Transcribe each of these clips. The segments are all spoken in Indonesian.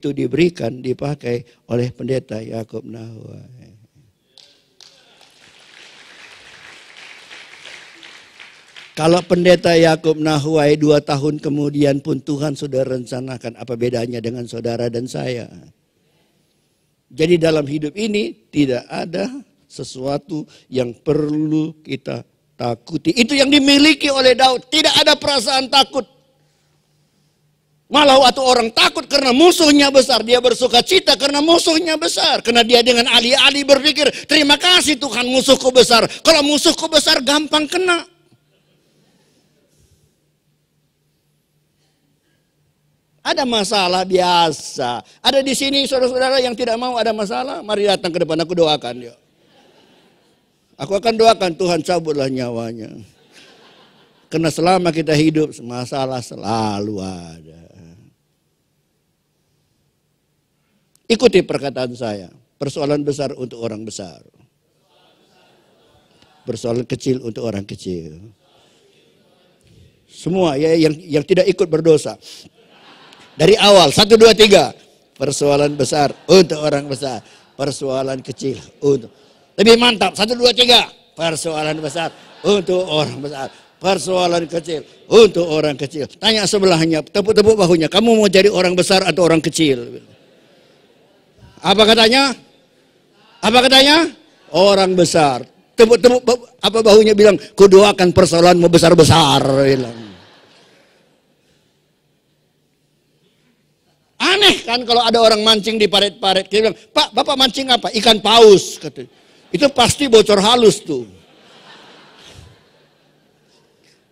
itu diberikan, dipakai oleh pendeta Yakub Nahuai. Kalau pendeta Yakub Nahuai 2 tahun kemudian pun Tuhan sudah rencanakan, apa bedanya dengan saudara dan saya? Jadi dalam hidup ini tidak ada sesuatu yang perlu kita takuti. Itu yang dimiliki oleh Daud. Tidak ada perasaan takut. Malah waktu orang takut karena musuhnya besar, dia bersuka cita karena musuhnya besar. Karena dia dengan alih-alih berpikir, terima kasih Tuhan musuhku besar. Kalau musuhku besar gampang kena. Ada masalah biasa. Ada di sini saudara-saudara yang tidak mau ada masalah, mari datang ke depan, aku doakan dia. Aku akan doakan Tuhan cabutlah nyawanya. Karena selama kita hidup masalah selalu ada. Ikuti perkataan saya. Persoalan besar untuk orang besar. Persoalan kecil untuk orang kecil. Semua ya yang tidak ikut berdosa. Dari awal, 1, 2, 3. Persoalan besar untuk orang besar. Persoalan kecil untuk. Lebih mantap, 1, 2, 3. Persoalan besar untuk orang besar. Persoalan kecil untuk orang kecil. Tanya sebelahnya, tepuk-tepuk bahunya. Kamu mau jadi orang besar atau orang kecil? Apa katanya? Apa katanya? Orang besar. Tepuk-tepuk apa bahunya bilang, kudoakan persoalanmu besar-besar. Bilang. Aneh kan kalau ada orang mancing di paret-paret. Dia bilang, Pak, Bapak mancing apa? Ikan paus. Katanya. Itu pasti bocor halus tuh.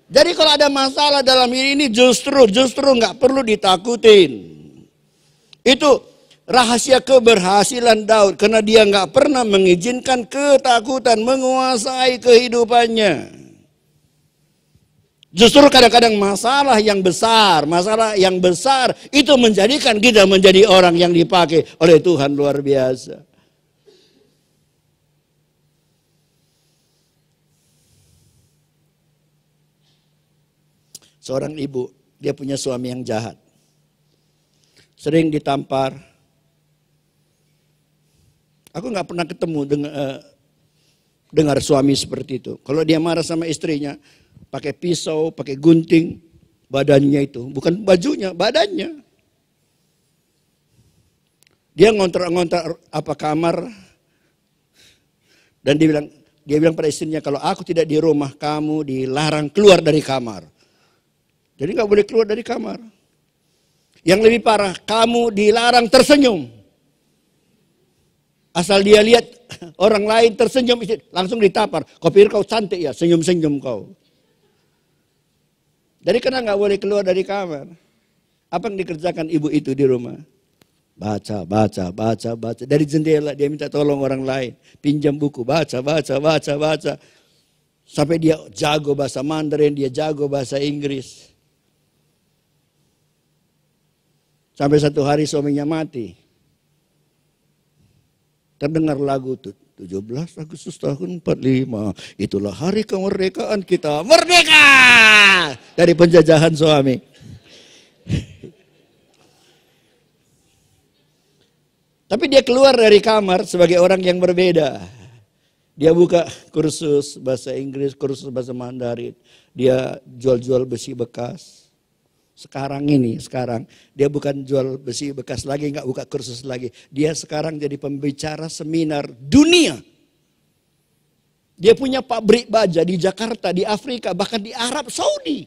Jadi kalau ada masalah dalam ini justru nggak perlu ditakutin. Itu rahasia keberhasilan Daud. Karena dia nggak pernah mengizinkan ketakutan menguasai kehidupannya. Justru kadang-kadang masalah yang besar itu menjadikan kita menjadi orang yang dipakai oleh Tuhan luar biasa. Seorang ibu, dia punya suami yang jahat. Sering ditampar. Aku nggak pernah ketemu dengar suami seperti itu. Kalau dia marah sama istrinya, pakai pisau, pakai gunting, badannya itu. Bukan bajunya, badannya. Dia ngontar-ngontar apa kamar. Dan dia bilang pada istrinya, kalau aku tidak di rumah, kamu dilarang keluar dari kamar. Jadi nggak boleh keluar dari kamar. Yang lebih parah, kamu dilarang tersenyum. Asal dia lihat orang lain tersenyum, langsung ditapar. Kau pikir kau cantik ya, senyum-senyum kau. Jadi karena nggak boleh keluar dari kamar. Apa yang dikerjakan ibu itu di rumah? Baca. Dari jendela dia minta tolong orang lain. Pinjam buku, baca. Sampai dia jago bahasa Mandarin, dia jago bahasa Inggris. Sampai satu hari suaminya mati. Terdengar lagu 17 Agustus tahun 45. Itulah hari kemerdekaan kita. Merdeka! Dari penjajahan suami. Tapi dia keluar dari kamar sebagai orang yang berbeda. Dia buka kursus bahasa Inggris, kursus bahasa Mandarin. Dia jual-jual besi bekas. Sekarang dia bukan jual besi bekas lagi, nggak buka kursus lagi. Dia sekarang jadi pembicara seminar dunia. Dia punya pabrik baja di Jakarta, di Afrika, bahkan di Arab Saudi.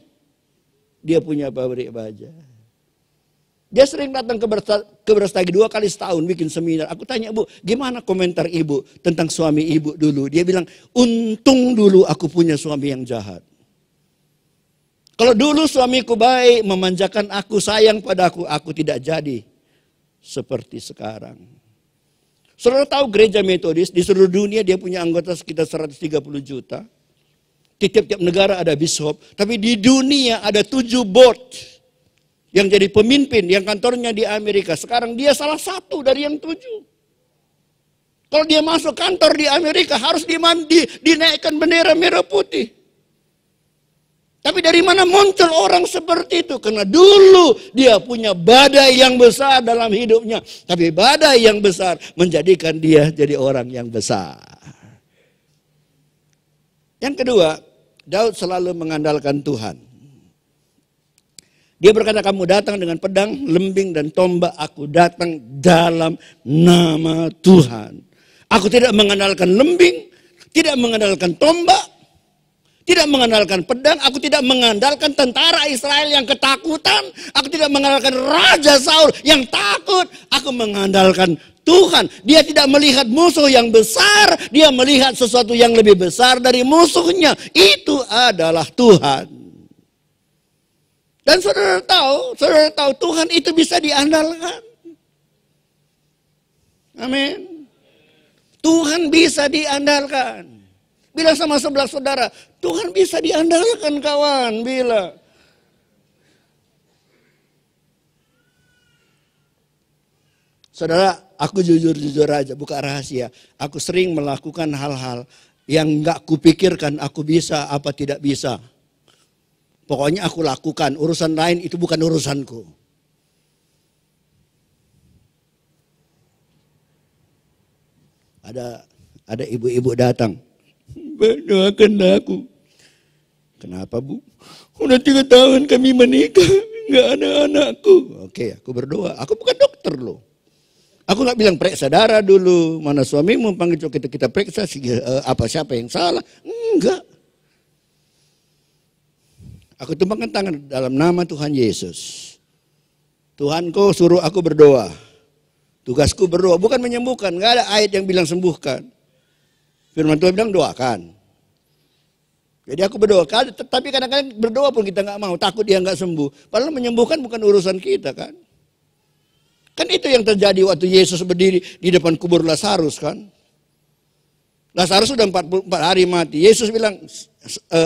Dia punya pabrik baja. Dia sering datang ke Brastagi 2 kali setahun bikin seminar. Aku tanya, Bu, gimana komentar ibu tentang suami ibu dulu? Dia bilang, untung dulu aku punya suami yang jahat. Kalau dulu suamiku baik, memanjakan aku, sayang padaku, aku tidak jadi seperti sekarang. Saudara tahu gereja Metodis di seluruh dunia dia punya anggota sekitar 130 juta. Di tiap-tiap negara ada bishop, tapi di dunia ada 7 board yang jadi pemimpin, yang kantornya di Amerika. Sekarang dia salah satu dari yang 7. Kalau dia masuk kantor di Amerika harus dinaikkan bendera merah putih. Tapi dari mana muncul orang seperti itu? Karena dulu dia punya badai yang besar dalam hidupnya. Tapi badai yang besar menjadikan dia jadi orang yang besar. Yang kedua, Daud selalu mengandalkan Tuhan. Dia berkata, kamu datang dengan pedang, lembing, dan tombak. Aku datang dalam nama Tuhan. Aku tidak mengandalkan lembing, tidak mengandalkan tombak, tidak mengandalkan pedang, aku tidak mengandalkan tentara Israel yang ketakutan. Aku tidak mengandalkan Raja Saul yang takut. Aku mengandalkan Tuhan. Dia tidak melihat musuh yang besar. Dia melihat sesuatu yang lebih besar dari musuhnya. Itu adalah Tuhan. Dan saudara tahu Tuhan itu bisa diandalkan. Amin. Tuhan bisa diandalkan. Bilang sama sebelah saudara, Tuhan bisa diandalkan kawan, bila. Saudara, aku jujur aja, bukan rahasia. Aku sering melakukan hal-hal yang gak kupikirkan aku bisa apa tidak bisa. Pokoknya aku lakukan, urusan lain itu bukan urusanku. Ada ibu-ibu datang. Doakan aku. Kenapa bu? Udah 3 tahun kami menikah, nggak ada anakku. Oke, aku berdoa. Aku bukan dokter loh. Aku nggak bilang periksa darah dulu. Mana suamimu panggil kita periksa siapa yang salah? Enggak. Aku tumpangkan tangan dalam nama Tuhan Yesus. Tuhan kau suruh aku berdoa. Tugasku berdoa, bukan menyembuhkan. Nggak ada ayat yang bilang sembuhkan. Firman Tuhan bilang doakan. Jadi aku berdoa, tapi kadang-kadang berdoa pun kita nggak mau, takut dia nggak sembuh. Padahal menyembuhkan bukan urusan kita kan. Kan itu yang terjadi waktu Yesus berdiri di depan kubur Lazarus kan. Lazarus sudah 44 hari mati. Yesus bilang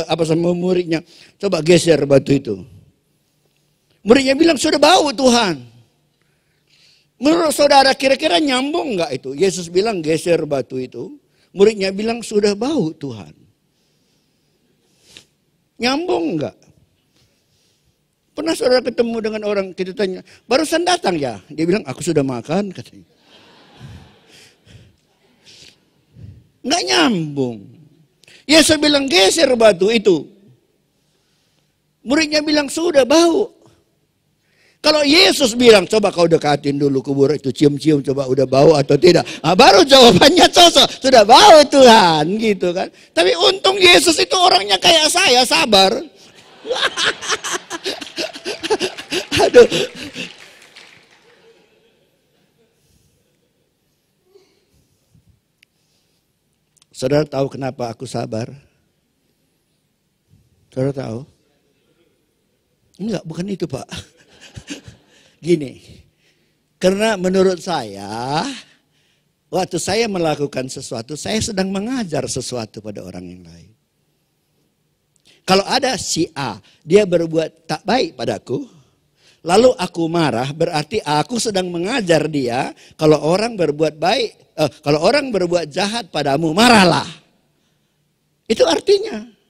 sama muridnya, coba geser batu itu. Muridnya bilang sudah bau Tuhan. Menurut saudara kira-kira nyambung nggak itu? Yesus bilang geser batu itu. Muridnya bilang sudah bau Tuhan. Nyambung enggak? Pernah saudara ketemu dengan orang, kita tanya, barusan datang ya? Dia bilang aku sudah makan katanya. Enggak nyambung. Yesus bilang geser batu itu. Muridnya bilang sudah bau. Kalau Yesus bilang, coba kau dekatin dulu kubur itu, cium-cium, coba udah bau atau tidak. Nah, baru jawabannya cocok, sudah bau Tuhan, gitu kan. Tapi untung Yesus itu orangnya kayak saya, sabar. Aduh. Saudara tahu kenapa aku sabar? Saudara tahu? Enggak, bukan itu Pak. Gini, karena menurut saya, waktu saya melakukan sesuatu, saya sedang mengajar sesuatu pada orang yang lain. Kalau ada si A, dia berbuat tak baik padaku, lalu aku marah, berarti aku sedang mengajar dia, kalau orang berbuat baik, kalau orang berbuat jahat padamu, marahlah. Itu artinya.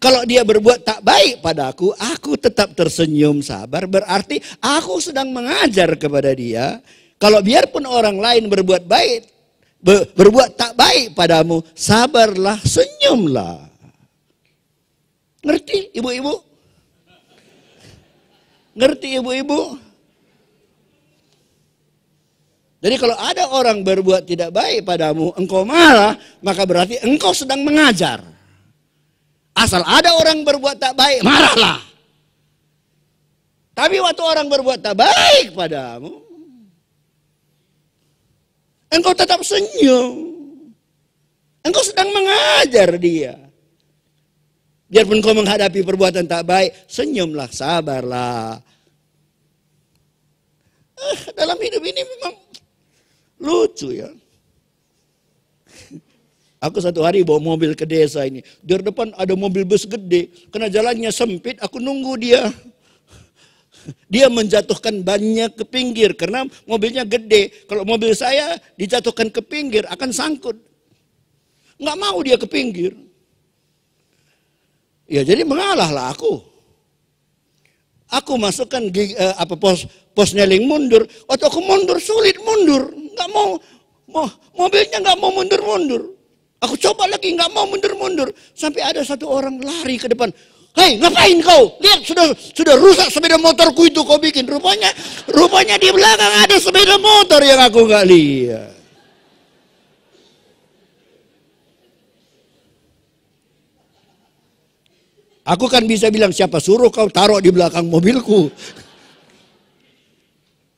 Kalau dia berbuat tak baik padaku, aku tetap tersenyum sabar. Berarti aku sedang mengajar kepada dia. Kalau biarpun orang lain berbuat baik, berbuat tak baik padamu, sabarlah, senyumlah. Ngerti ibu-ibu? Ngerti ibu-ibu? Jadi kalau ada orang berbuat tidak baik padamu, engkau marah, maka berarti engkau sedang mengajar. Asal ada orang berbuat tak baik, marahlah. Tapi waktu orang berbuat tak baik padamu, engkau tetap senyum. Engkau sedang mengajar dia. Biarpun kau menghadapi perbuatan tak baik, senyumlah, sabarlah. Dalam hidup ini memang lucu ya. Aku satu hari bawa mobil ke desa ini. Di depan ada mobil bus gede. Karena jalannya sempit, aku nunggu dia. Dia menjatuhkan bannya ke pinggir. Karena mobilnya gede. Kalau mobil saya dijatuhkan ke pinggir, akan sangkut. Nggak mau dia ke pinggir. Ya jadi mengalahlah aku. Aku masukkan pos neling mundur. Waktu aku mundur sulit mundur, nggak mau mobilnya nggak mau mundur. Aku coba lagi nggak mau mundur. Sampai ada satu orang lari ke depan. Hei, ngapain kau? Lihat sudah rusak sepeda motorku itu kau bikin. Rupanya di belakang ada sepeda motor yang aku nggak lihat. Aku kan bisa bilang siapa suruh kau taruh di belakang mobilku.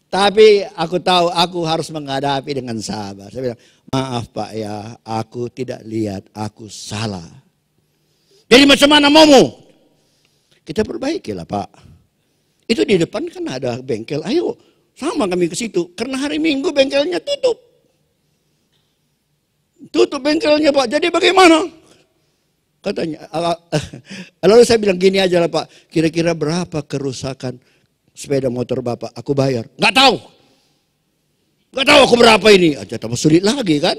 Tapi aku tahu aku harus menghadapi dengan sabar. Saya bilang, maaf Pak ya, aku tidak lihat, aku salah. Jadi macam mana maumu? Kita perbaikilah Pak. Itu di depan kan ada bengkel, ayo sama kami ke situ. Karena hari Minggu bengkelnya tutup. Tutup bengkelnya Pak, jadi bagaimana? Katanya, lalu saya bilang gini aja lah Pak, kira-kira berapa kerusakan sepeda motor Bapak? Aku bayar. Nggak tahu aku berapa ini. Aja tambah sulit lagi kan.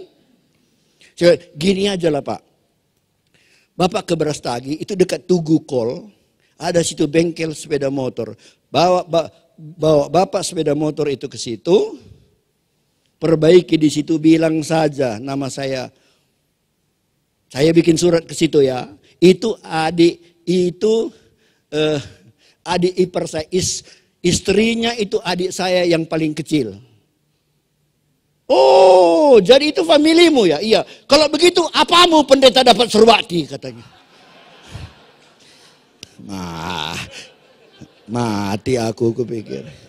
Gini aja lah Pak, Bapak ke Brastagi, itu dekat Tugu Kol, ada situ bengkel sepeda motor. Bawa Bapak sepeda motor itu ke situ, perbaiki di situ, bilang saja nama saya. Saya bikin surat ke situ ya. Itu adik ipar saya, istrinya itu adik saya yang paling kecil. Oh, jadi itu familimu ya? Iya. Kalau begitu, apamu pendeta dapat surbakti katanya. Mati aku pikir.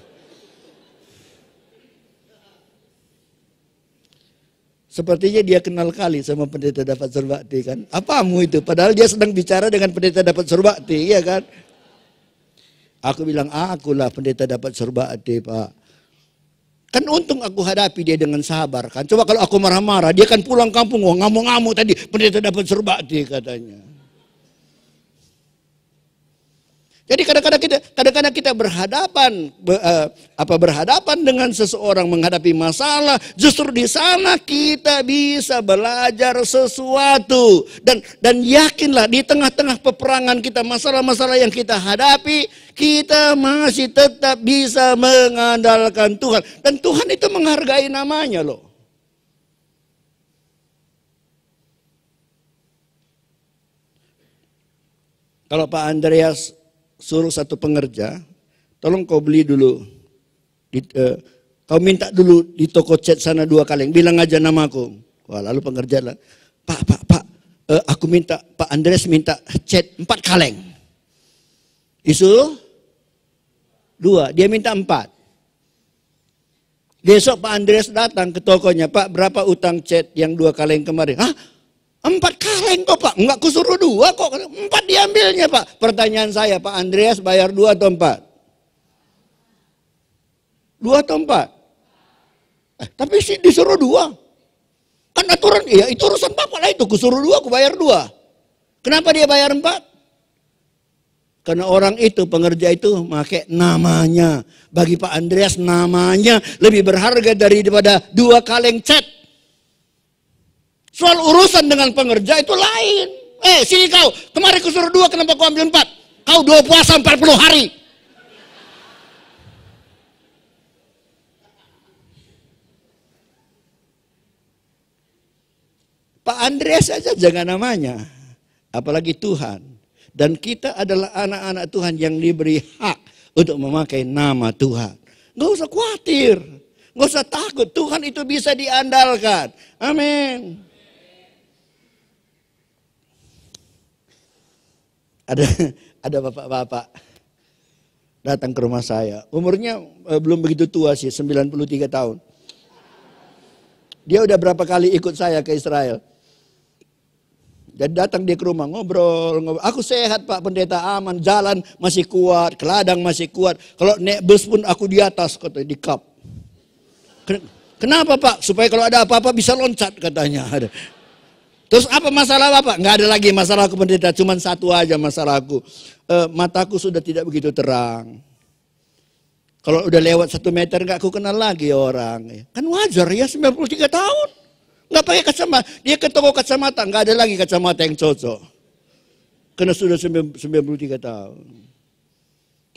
Sepertinya dia kenal kali sama pendeta dapat surbakti kan. Apamu itu? Padahal dia sedang bicara dengan pendeta dapat surbakti, iya kan? Aku bilang, akulah pendeta dapat surbakti Pak. Kan untung aku hadapi dia dengan sabar kan. Coba kalau aku marah-marah, dia kan pulang kampung, ngamuk-ngamuk tadi, pendeta dapat surbakti katanya. Jadi kadang-kadang kita berhadapan dengan seseorang, menghadapi masalah, justru di sana kita bisa belajar sesuatu dan yakinlah di tengah-tengah peperangan kita, masalah-masalah yang kita hadapi, kita masih tetap bisa mengandalkan Tuhan dan Tuhan itu menghargai namanya loh. Kalau Pak Andreas suruh satu pengerja, tolong kau beli dulu, kau minta dulu di toko cat sana 2 kaleng, bilang aja namaku. Wah, lalu pengerja lah, Pak, aku minta, Pak Andreas minta cat 4 kaleng. Disuruh 2, dia minta 4. Besok Pak Andreas datang ke tokonya, Pak berapa utang cat yang 2 kaleng kemarin? Hah? 4 kaleng kok Pak, enggak kusuruh 2 kok, 4 diambilnya Pak. Pertanyaan saya, Pak Andreas bayar 2 atau 4? 2 atau 4? Tapi sih disuruh 2. Kan aturan, ya itu urusan Bapak lah itu, kusuruh 2, aku bayar 2. Kenapa dia bayar 4? Karena orang itu, pengerja itu pakai namanya. Bagi Pak Andreas namanya lebih berharga daripada 2 kaleng cat. Soal urusan dengan pengerja itu lain. Sini kau, kemarin kusuruh 2, kenapa kau ambil 4? Kau 2 puasa 40 hari. Pak Andreas saja jaga namanya. Apalagi Tuhan. Dan kita adalah anak-anak Tuhan yang diberi hak untuk memakai nama Tuhan. Nggak usah khawatir. Nggak usah takut. Tuhan itu bisa diandalkan. Amin. Ada bapak-bapak datang ke rumah saya. Umurnya belum begitu tua sih, 93 tahun. Dia udah berapa kali ikut saya ke Israel. Jadi datang dia ke rumah, ngobrol. Aku sehat Pak Pendeta, aman, jalan masih kuat, ke ladang masih kuat. Kalau naik bus pun aku di atas, katanya, di kap. Kenapa Pak? Supaya kalau ada apa-apa bisa loncat katanya. Terus apa masalah Bapak? Nggak ada lagi masalah aku pendeta, cuma satu aja masalahku. Mataku sudah tidak begitu terang. Kalau udah lewat 1 meter nggak aku kenal lagi orang. Kan wajar ya, 93 tahun. Nggak pakai kacamata. Dia ke toko kacamata, nggak ada lagi kacamata yang cocok. Karena sudah 93 tahun.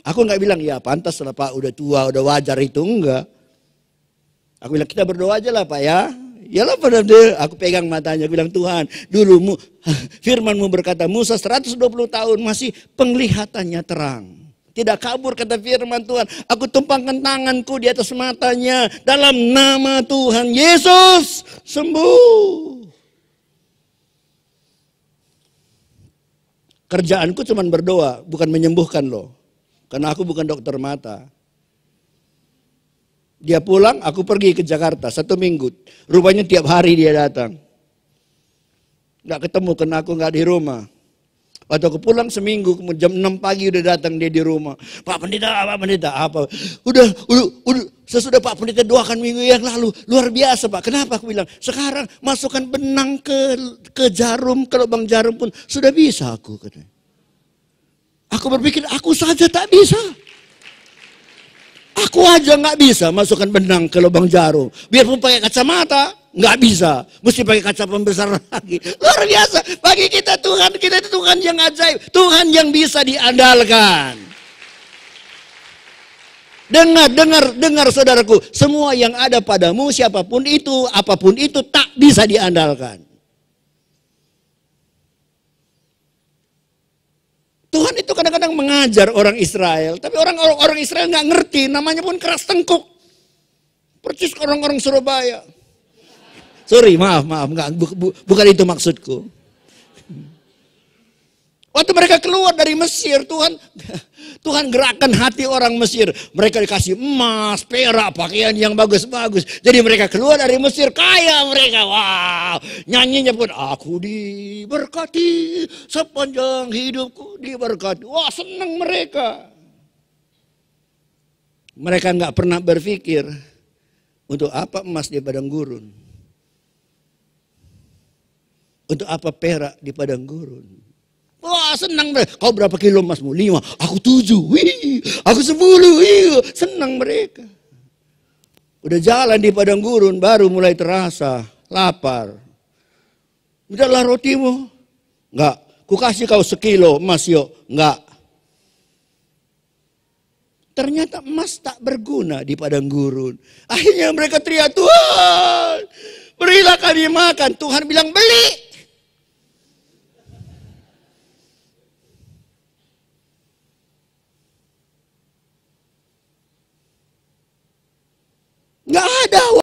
Aku nggak bilang, ya pantas lah Pak, udah tua, udah wajar itu. Enggak. Aku bilang, kita berdoa aja lah Pak ya. Yalah pada dia, aku pegang matanya, aku bilang, Tuhan, dulu firman-Mu berkata, Musa 120 tahun masih penglihatannya terang. Tidak kabur kata firman Tuhan. Aku tumpangkan tanganku di atas matanya. Dalam nama Tuhan Yesus, sembuh. Kerjaanku cuma berdoa, bukan menyembuhkan loh. Karena aku bukan dokter mata. Dia pulang, aku pergi ke Jakarta 1 minggu. Rupanya tiap hari dia datang. Nggak ketemu karena aku nggak di rumah. Waktu aku pulang seminggu, jam 6 pagi udah datang dia di rumah. Pak Pendeta, apa? Udah, sesudah Pak Pendeta doakan minggu yang lalu. Luar biasa Pak, kenapa aku bilang? Sekarang masukkan benang ke jarum, ke lubang jarum pun sudah bisa aku. Katanya. Aku berpikir, aku saja tak bisa. Aku aja nggak bisa masukkan benang ke lubang jarum. Biarpun pakai kacamata, nggak bisa. Mesti pakai kaca pembesar lagi. Luar biasa. Bagi kita itu Tuhan yang ajaib. Tuhan yang bisa diandalkan. Dengar saudaraku. Semua yang ada padamu, siapapun itu, apapun itu, tak bisa diandalkan. Tuhan itu kadang-kadang mengajar orang Israel, tapi orang Israel nggak ngerti, namanya pun keras tengkuk. Percis orang-orang Surabaya. Sorry, maaf, bukan itu maksudku. Waktu mereka keluar dari Mesir, Tuhan gerakkan hati orang Mesir. Mereka dikasih emas, perak, pakaian yang bagus-bagus. Jadi mereka keluar dari Mesir, kaya mereka. Wow, nyanyinya pun, aku diberkati, sepanjang hidupku diberkati. Wah, senang mereka. Mereka nggak pernah berpikir, untuk apa emas di padang gurun? Untuk apa perak di padang gurun? Wah, senang mereka. Kau berapa kilo emasmu? 5. Aku 7. Wih, aku 10. Wih, senang mereka. Udah jalan di padang gurun, baru mulai terasa lapar. Udahlah rotimu. Enggak. Ku kasih kau 1 kilo emas yuk. Enggak. Ternyata emas tak berguna di padang gurun. Akhirnya mereka teriak, Tuhan, berilah kami makan. Tuhan bilang, beli.